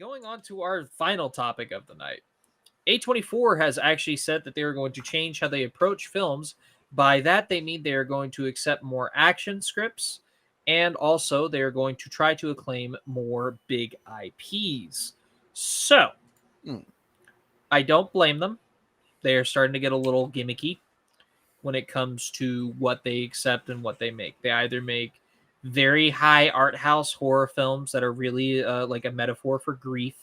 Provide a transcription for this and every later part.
going on to our final topic of the night. A24 has actually said that they are going to change how they approach films. By that, they mean they are going to accept more action scripts, and also they are going to try to acclaim more big IPs. So, Mm. I don't blame them. They are starting to get a little gimmicky when it comes to what they accept and what they make. They either make very high art house horror films that are really like a metaphor for grief,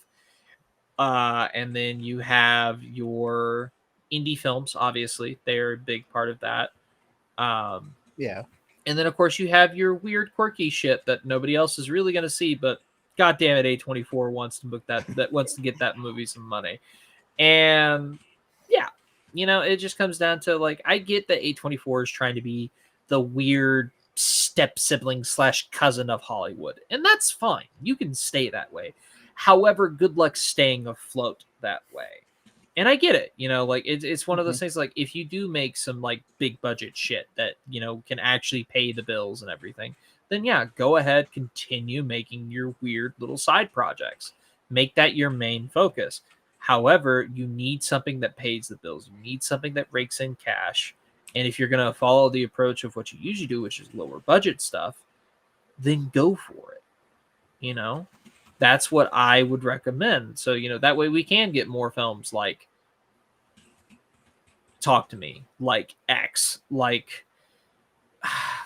and then you have your indie films. Obviously, they're a big part of that. Yeah. And then of course you have your weird, quirky shit that nobody else is really going to see, but God damn it, A24 wants to book that wants to get that movie some money. And yeah, it just comes down to, like, I get that A24 is trying to be the weird step sibling / cousin of Hollywood, and that's fine. You can stay that way. However, good luck staying afloat that way. And I get it, like it's one of those things. Like, if you do make some like big budget shit that can actually pay the bills and everything, then yeah, go ahead, continue making your weird little side projects. Make that your main focus. However, you need something that pays the bills. You need something that rakes in cash. And if you're going to follow the approach of what you usually do, which is lower budget stuff, then go for it. That's what I would recommend. So, that way we can get more films like Talk to Me, like X, like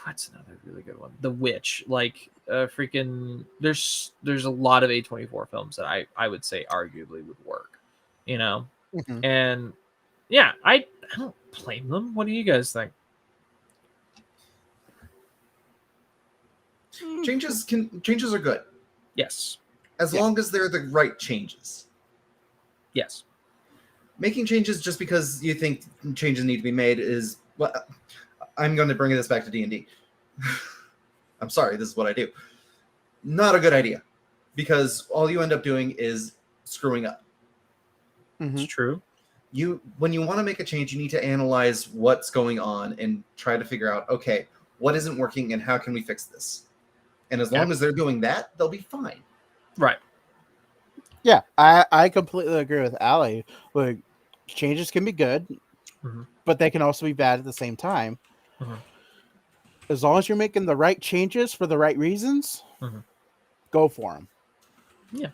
what's another really good one? The Witch, like freaking there's a lot of A24 films that I would say arguably would work, And yeah, I don't blame them. What do you guys think? Changes are good. Yes. As long as they're the right changes. Yes. Making changes just because you think changes need to be made is, well, I'm going to bring this back to D&D. I'm sorry, this is what I do. Not a good idea, because all you end up doing is screwing up. It's true. When you want to make a change, you need to analyze what's going on and try to figure out, okay, what isn't working and how can we fix this? And as long as they're doing that, they'll be fine. Right. Yeah, I completely agree with Allie. Like, changes can be good, but they can also be bad at the same time. As long as you're making the right changes for the right reasons, go for them. Yeah.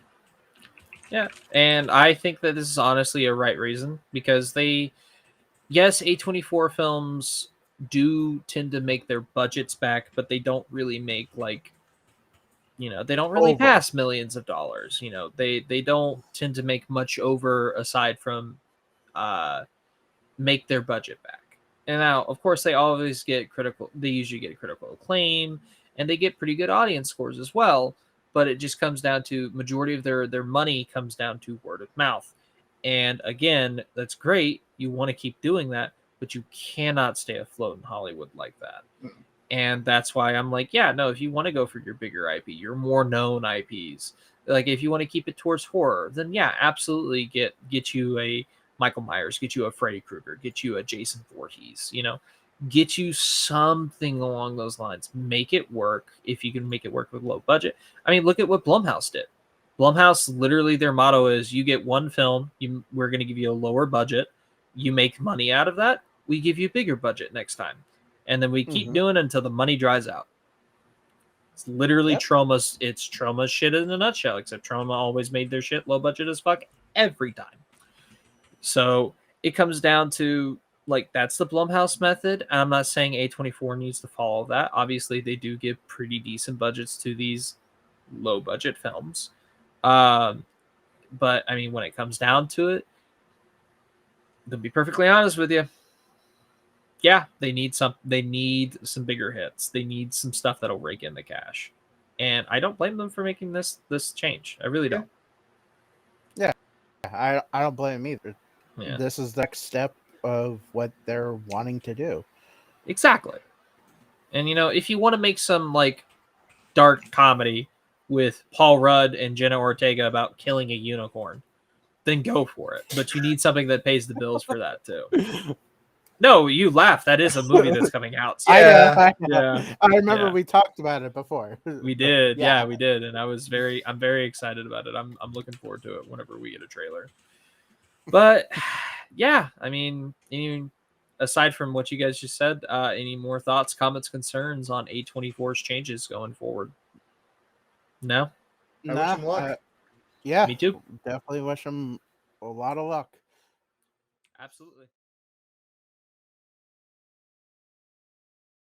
Yeah, and I think that this is honestly a right reason, because yes, A24 films do tend to make their budgets back, but they don't really make, like, they don't really pass millions of dollars. They don't tend to make much over aside from make their budget back. And now, of course, they usually get critical acclaim, and they get pretty good audience scores as well. But it just comes down to majority of their money comes down to word of mouth. And again, that's great. You want to keep doing that, but you cannot stay afloat in Hollywood like that. And that's why I'm like, yeah, no, if you want to go for your bigger IP, your more known IPs, like if you want to keep it towards horror, then yeah, absolutely get you a Michael Myers, get you a Freddy Krueger, get you a Jason Voorhees, get you something along those lines. Make it work if you can make it work with low budget. I mean, look at what Blumhouse did. Blumhouse, literally their motto is, you get one film, we're going to give you a lower budget. You make money out of that, we give you a bigger budget next time. And then we keep doing it until the money dries out. It's literally Troma's shit in a nutshell, except Troma always made their shit low budget as fuck every time. So it comes down to, like, that's the Blumhouse method. And I'm not saying A24 needs to follow that. Obviously, they do give pretty decent budgets to these low budget films. But I mean, when it comes down to it, to be perfectly honest with you, yeah, they need some bigger hits. They need some stuff that'll rake in the cash. And I don't blame them for making this change. I really don't. Yeah. I don't blame them either. Yeah. This is the next step of what they're wanting to do. Exactly. And if you want to make some like dark comedy with Paul Rudd and Jenna Ortega about killing a unicorn, then go for it. But you need something that pays the bills for that too. No, you laugh. That is a movie that's coming out. So. Yeah. I know. Yeah. I remember Yeah. we talked about it before. We did. Yeah, we did. And I'm very excited about it. I'm looking forward to it whenever we get a trailer. But yeah, I mean, aside from what you guys just said, any more thoughts, comments, concerns on A24's changes going forward? No? I wish him luck. Yeah, Me too. definitely wish him a lot of luck. Absolutely.